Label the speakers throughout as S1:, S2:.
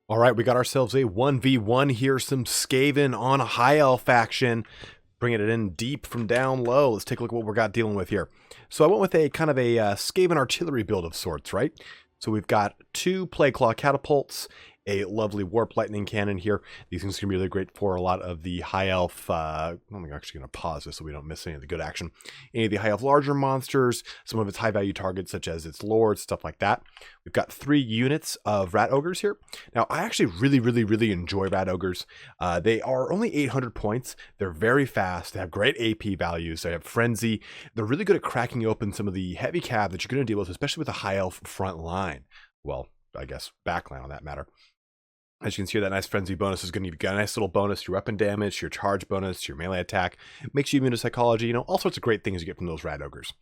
S1: All right, we got ourselves a 1v1 here, some Skaven on a high elf action, bringing it in deep from down low. Let's take a look at what we got dealing with here. So I went with a kind of a Skaven artillery build of sorts, right? So we've got 2 Plague Claw catapults, a lovely warp lightning cannon here. These things can be really great for a lot of the high elf. I'm actually going to pause this so we don't miss any of the good action. Any of the high elf larger monsters, some of its high value targets such as its lords, stuff like that. We've got 3 units of rat ogres here. Now I actually really enjoy rat ogres. They are only 800 points. They're very fast. They have great AP values. They have frenzy. They're really good at cracking open some of the heavy cav that you're going to deal with, especially with a high elf front line. Well, I guess backline on that matter. As you can see, that nice frenzy bonus is going to give you a nice little bonus to your weapon damage, your charge bonus, your melee attack. It makes you immune to psychology, all sorts of great things you get from those rat ogres.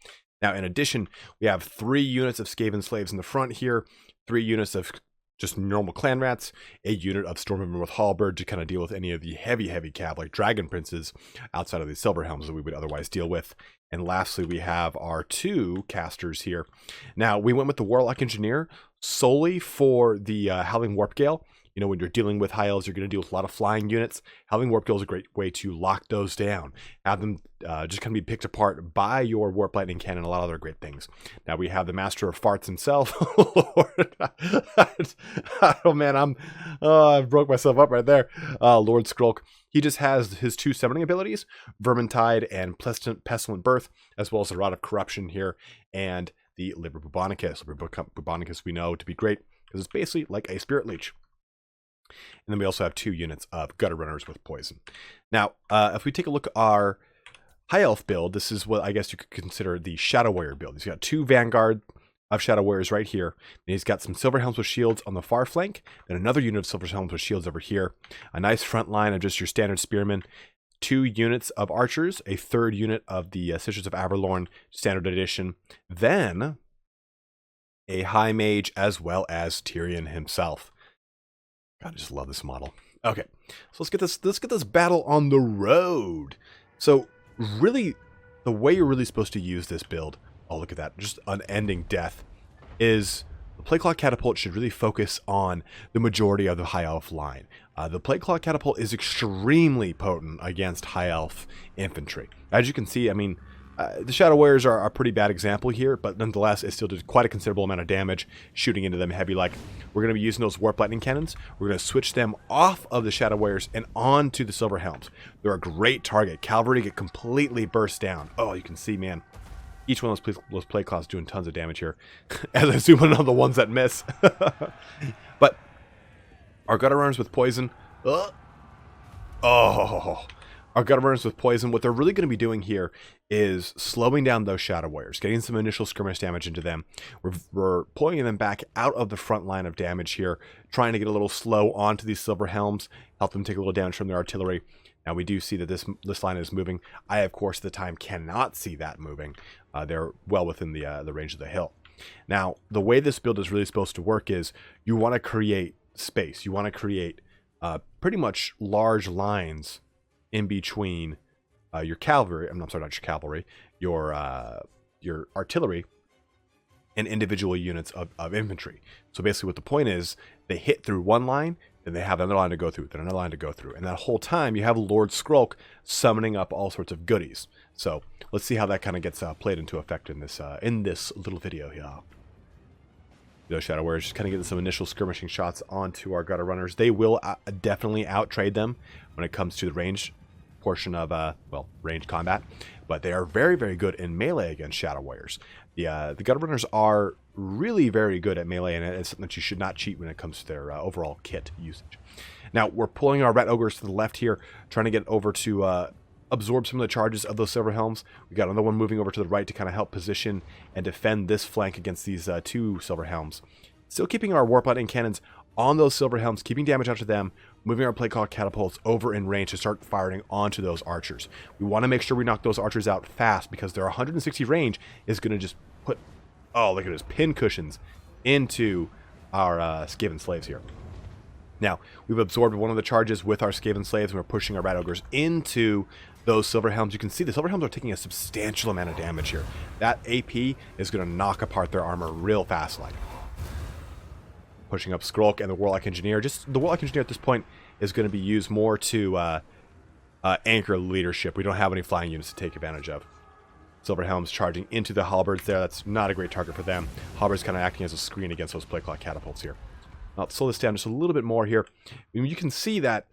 S1: Now, in addition, we have 3 units of Skaven slaves in the front here, 3 units of just normal clan rats, a unit of Stormhammer with Halberd to kind of deal with any of the heavy cav like Dragon Princes outside of the Silver Helms that we would otherwise deal with. And lastly, we have our 2 casters here. Now, we went with the Warlock Engineer solely for the Howling Warp Gale. When you're dealing with high elves, you're going to deal with a lot of flying units. Howling Warp Gale is a great way to lock those down. Have them just kind of be picked apart by your Warp Lightning Cannon and a lot of other great things. Now we have the Master of Farts himself. Lord. Oh man, I broke myself up right there. Lord Skrulk. He just has his 2 summoning abilities, Vermintide and Pestilent Birth, as well as the Rod of Corruption here, and the Liber Bubonicus. Liber Bubonicus we know to be great because it's basically like a Spirit Leech. And then we also have 2 units of Gutter Runners with Poison. Now, if we take a look at our High Elf build, this is what I guess you could consider the Shadow Warrior build. He's got 2 Vanguard of Shadow Warriors right here. And he's got some Silver Helms with shields on the far flank, and another unit of Silver Helms with shields over here. A nice front line of just your standard Spearmen. 2 units of Archers, a 3rd unit of the Sisters of Averlorn Standard Edition. Then a High Mage as well as Tyrion himself. I just love this model. Okay, so let's get this battle on the road. So really, the way you're really supposed to use this build, oh look at that, just unending death, is the Plague Claw Catapult should really focus on the majority of the High Elf line. The Plague Claw Catapult is extremely potent against High Elf infantry. As you can see, the Shadow Warriors are a pretty bad example here, but nonetheless, it still did quite a considerable amount of damage shooting into them heavy. Like, we're going to be using those Warp Lightning Cannons. We're going to switch them off of the Shadow Warriors and onto the Silver Helms. They're a great target. Cavalry get completely burst down. Oh, you can see, man. Each one of those Plague Claws doing tons of damage here. As I zoom in on the ones that miss. But our Gutter Runners with Poison. Our Gutter Runners with Poison, what they're really going to be doing here is slowing down those Shadow Warriors, getting some initial skirmish damage into them. We're pulling them back out of the front line of damage here, trying to get a little slow onto these Silver Helms, help them take a little damage from their artillery. Now we do see that this line is moving. I, of course, at the time cannot see that moving. They're well within the range of the hill. Now, the way this build is really supposed to work is you want to create space. You want to create pretty much large lines in between your cavalry, I'm sorry, not your cavalry, your artillery and individual units of infantry. So basically what the point is, they hit through one line, then they have another line to go through, then another line to go through. And that whole time, you have Lord Skrulk summoning up all sorts of goodies. So let's see how that kind of gets played into effect in this little video here. Those Shadow Warriors just kind of getting some initial skirmishing shots onto our Gutter Runners. They will definitely outtrade them when it comes to the range portion of range combat, but they are very good in melee against Shadow Warriors. The Gutter Runners are really very good at melee, and it's something that you should not cheat when it comes to their overall kit usage. Now we're pulling our Rat Ogres to the left here, trying to get over to absorb some of the charges of those Silver Helms. We got another one moving over to the right to kind of help position and defend this flank against these 2 Silver Helms. Still keeping our Warp Lightning Cannons on those Silver Helms, keeping damage out to them, moving our Plague Claw Catapults over in range to start firing onto those archers. We want to make sure we knock those archers out fast because their 160 range is going to just put, oh look at this, pin cushions into our Skaven slaves here. Now, we've absorbed one of the charges with our Skaven slaves, and we're pushing our Rat Ogres into those Silver Helms. You can see the Silver Helms are taking a substantial amount of damage here. That AP is going to knock apart their armor real fast like. pushing up Skrulk and the Warlock Engineer. Just the Warlock Engineer at this point is going to be used more to anchor leadership. We don't have any flying units to take advantage of. Silverhelm's charging into the halberds there. That's not a great target for them. Halberds kind of acting as a screen against those plate clock catapults here. I'll slow this down just a little bit more here. I mean, you can see that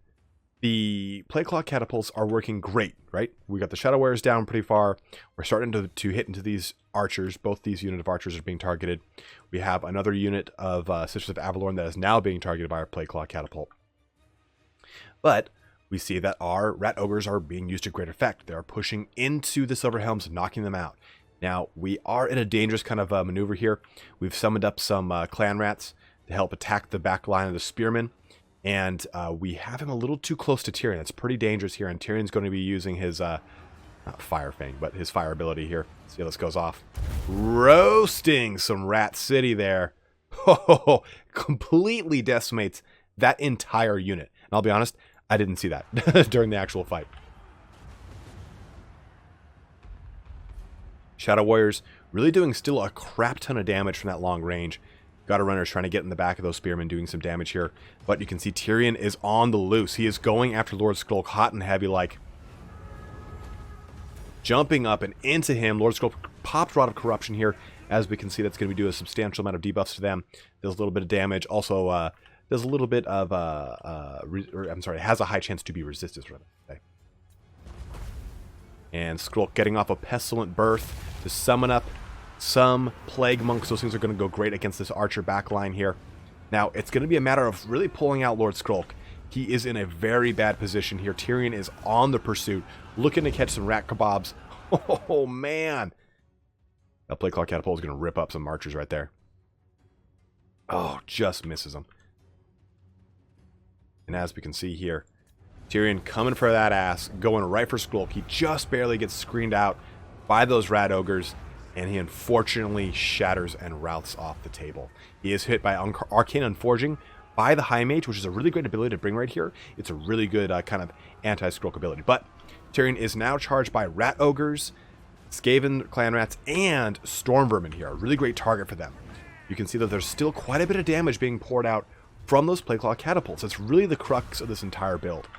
S1: the plate clock catapults are working great, right? We got the Shadow Warriors down pretty far. We're starting to hit into these archers. Both these unit of archers are being targeted. We have another unit of Sisters of Avalorn that is now being targeted by our plate clock catapult. But we see that our Rat Ogres are being used to great effect. They're pushing into the Silverhelms, knocking them out. Now, we are in a dangerous kind of maneuver here. We've summoned up some clan rats to help attack the back line of the spearmen. And we have him a little too close to Tyrion. It's pretty dangerous here, and Tyrion's going to be using his, not Fire Fang, but his fire ability here. See how this goes off. Roasting some Rat City there. Oh, completely decimates that entire unit. And I'll be honest, I didn't see that during the actual fight. Shadow Warriors really doing still a crap ton of damage from that long range. Gutter Runners trying to get in the back of those spearmen, doing some damage here. But you can see Tyrion is on the loose. He is going after Lord Skrulk hot and heavy, like jumping up and into him. Lord Skrulk popped Rod of Corruption here. As we can see, that's going to be doing a substantial amount of debuffs to them. Does a little bit of damage. Also, does a little bit of, has a high chance to be resisted. Okay. And Skrulk getting off a Pestilent Birth to summon up some Plague Monks. Those things are going to go great against this Archer backline here. Now, it's going to be a matter of really pulling out Lord Skrulk. He is in a very bad position here. Tyrion is on the pursuit, looking to catch some rat kebabs. Oh, man. That Plate Clock Catapult is going to rip up some archers right there. Oh, just misses them. And as we can see here, Tyrion coming for that ass, going right for Skrulk. He just barely gets screened out by those Rat Ogres, and he unfortunately shatters and routs off the table. He is hit by Arcane Unforging by the High Mage, which is a really great ability to bring right here. It's a really good kind of anti-Skrulk ability. But Tyrion is now charged by Rat Ogres, Skaven Clan Rats, and Storm Vermin here. A really great target for them. You can see that there's still quite a bit of damage being poured out from those Plate Claw Catapults. It's really the crux of this entire build.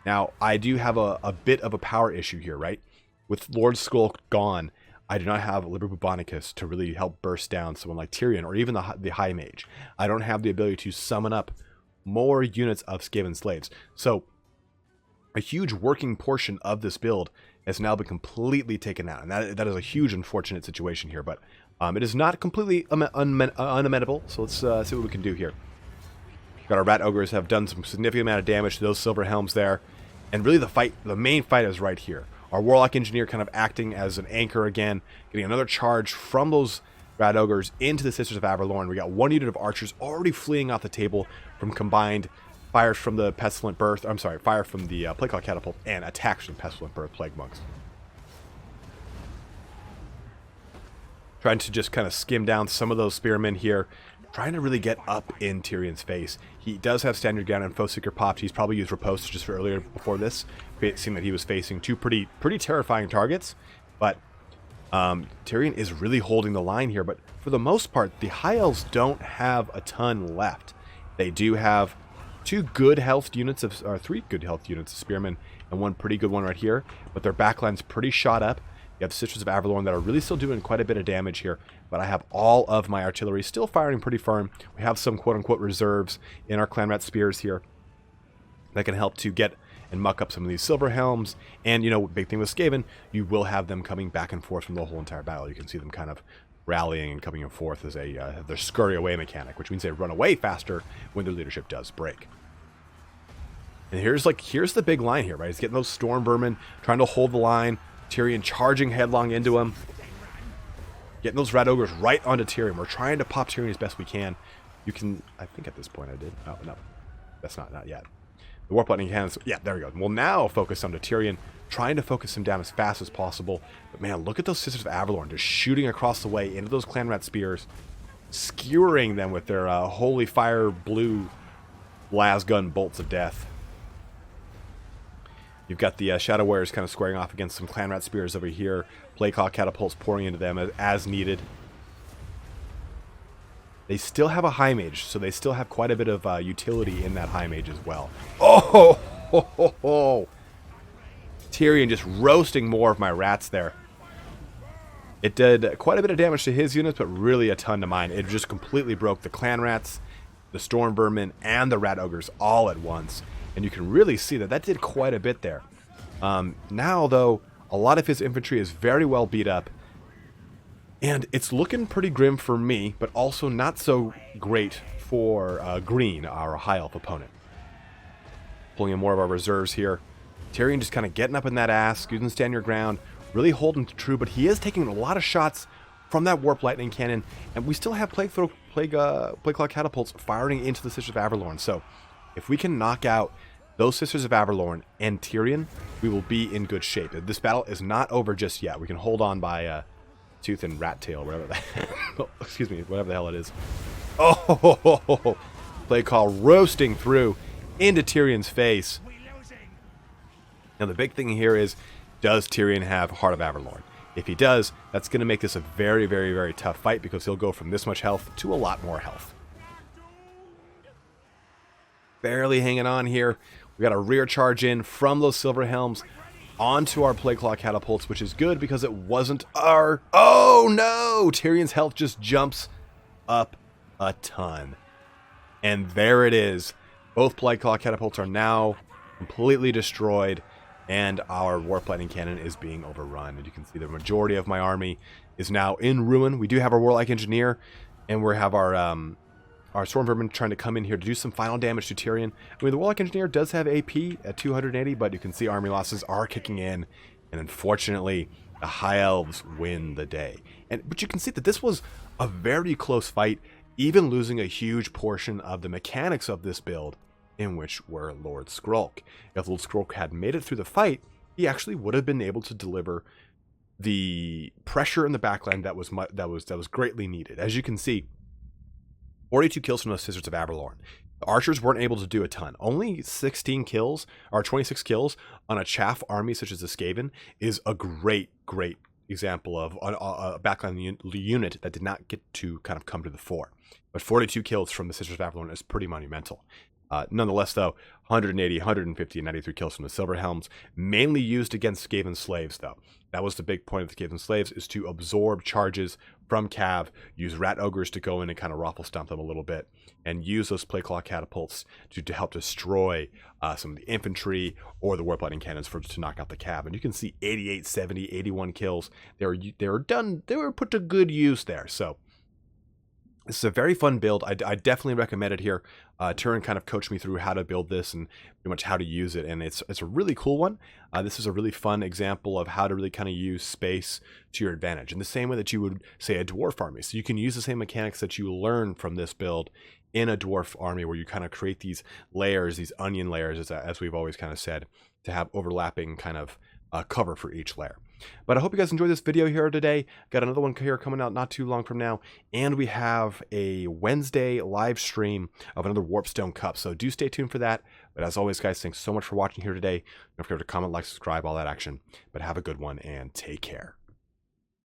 S1: Now, I do have a bit of a power issue here, right? With Lord Skrulk gone, I do not have Liber Bubonicus to really help burst down someone like Tyrion or even the High Mage. I don't have the ability to summon up more units of Skaven Slaves. So, a huge working portion of this build has now been completely taken out. And that is a huge unfortunate situation here. But it is not completely unamenable. So let's see what we can do here. Got our Rat Ogres have done some significant amount of damage to those Silver Helms there. And really the main fight is right here. Our Warlock Engineer kind of acting as an anchor again, getting another charge from those Rat Ogres into the Sisters of Avalorn. We got one unit of archers already fleeing off the table from combined fires from the Pestilent Birth. I'm sorry, fire from the Plague Clock Catapult and attacks from Pestilent Birth Plague Monks. Trying to just kind of skim down some of those spearmen here. Trying to really get up in Tyrion's face. He does have Stand Your Ground and Foe Seeker popped. He's probably used Riposte just for earlier before this. It seemed that he was facing two pretty terrifying targets. But Tyrion is really holding the line here. But for the most part, the High Elves don't have a ton left. They do have three good health units of Spearmen and one pretty good one right here. But their backline's pretty shot up. You have the Sisters of Avalorn that are really still doing quite a bit of damage here, but I have all of my artillery still firing pretty firm. We have some quote-unquote reserves in our Clan Rat Spears here that can help to get and muck up some of these Silver Helms. And, you know, big thing with Skaven, you will have them coming back and forth from the whole entire battle. You can see them kind of rallying and coming forth as their scurry away mechanic, which means they run away faster when their leadership does break. And here's the big line here, right? He's getting those Storm Vermin, trying to hold the line. Tyrion charging headlong into him. Getting those Rat Ogres right onto Tyrion. We're trying to pop Tyrion as best we can. You can, I think at this point I did. Oh, no. That's not yet. The Warp Lightning Cannons, yeah, there we go. We'll now focus on Tyrion, trying to focus him down as fast as possible. But man, look at those Sisters of Avalorn just shooting across the way into those Clan Rat Spears, skewering them with their holy fire blue lasgun bolts of death. You've got the Shadow Warriors kind of squaring off against some Clan Rat Spears over here. Plague Claw Catapults pouring into them as needed. They still have a high mage, so they still have quite a bit of utility in that high mage as well. Oh, ho, ho, ho. Tyrion just roasting more of my rats there. It did quite a bit of damage to his units, but really a ton to mine. It just completely broke the clan rats, the storm vermin, and the rat ogres all at once. And you can really see that did quite a bit there. Now, though, a lot of his infantry is very well beat up. And it's looking pretty grim for me, but also not so great for Green, our high elf opponent. Pulling in more of our reserves here. Tyrion just kind of getting up in that ass, using stand your ground, really holding true, but he is taking a lot of shots from that warp lightning cannon, and we still have plague claw catapults firing into the Sisters of Averlorn. So if we can knock out those Sisters of Averlorn and Tyrion, we will be in good shape. This battle is not over just yet. We can hold on by tooth and rat tail, whatever that excuse me, whatever the hell it is. Oh, plague call roasting through into Tyrion's face. Now the big thing here is, does Tyrion have Heart of Averlorn? If he does, that's going to make this a very, very, very tough fight, because he'll go from this much health to a lot more health. Barely hanging on here. We got a rear charge in from those silver helms onto our plague claw catapults, which is good because it wasn't our... Oh no! Tyrion's health just jumps up a ton. And there it is. Both plague claw catapults are now completely destroyed, and our warp lightning cannon is being overrun. And you can see the majority of my army is now in ruin. We do have our warlike engineer, and we have our storm vermin trying to come in here to do some final damage to Tyrion. I mean, the warlike engineer does have AP at 280, but you can see army losses are kicking in, and unfortunately, the high elves win the day. But you can see that this was a very close fight, even losing a huge portion of the mechanics of this build, in which were Lord Skrulk. If Lord Skrulk had made it through the fight, he actually would have been able to deliver the pressure in the backline that was greatly needed. As you can see, 42 kills from the Sisters of Averlorn. The archers weren't able to do a ton. Only 16 kills, or 26 kills, on a chaff army such as the Skaven is a great, great example of a backline unit that did not get to kind of come to the fore. But 42 kills from the Sisters of Averlorn is pretty monumental. Nonetheless, though, 180, 150, and 93 kills from the Silver Helms, mainly used against Skaven slaves, though. That was the big point of the Skaven slaves, is to absorb charges from Cav, use rat ogres to go in and kind of ruffle stomp them a little bit, and use those plague claw catapults to help destroy some of the infantry or the warp lightning cannons to knock out the Cav. And you can see 88, 70, 81 kills. They were put to good use there. So this is a very fun build. I definitely recommend it here. Turin kind of coached me through how to build this and pretty much how to use it, and it's a really cool one. This is a really fun example of how to really kind of use space to your advantage, in the same way that you would, say, a dwarf army. So you can use the same mechanics that you learn from this build in a dwarf army, where you kind of create these layers, these onion layers, as we've always kind of said, to have overlapping kind of cover for each layer. But I hope you guys enjoyed this video here today. Got another one here coming out not too long from now, and we have a Wednesday live stream of another Warpstone Cup, so do stay tuned for that. But as always, guys, thanks so much for watching here today. Don't forget to comment, like, subscribe, all that action. But have a good one, and take care.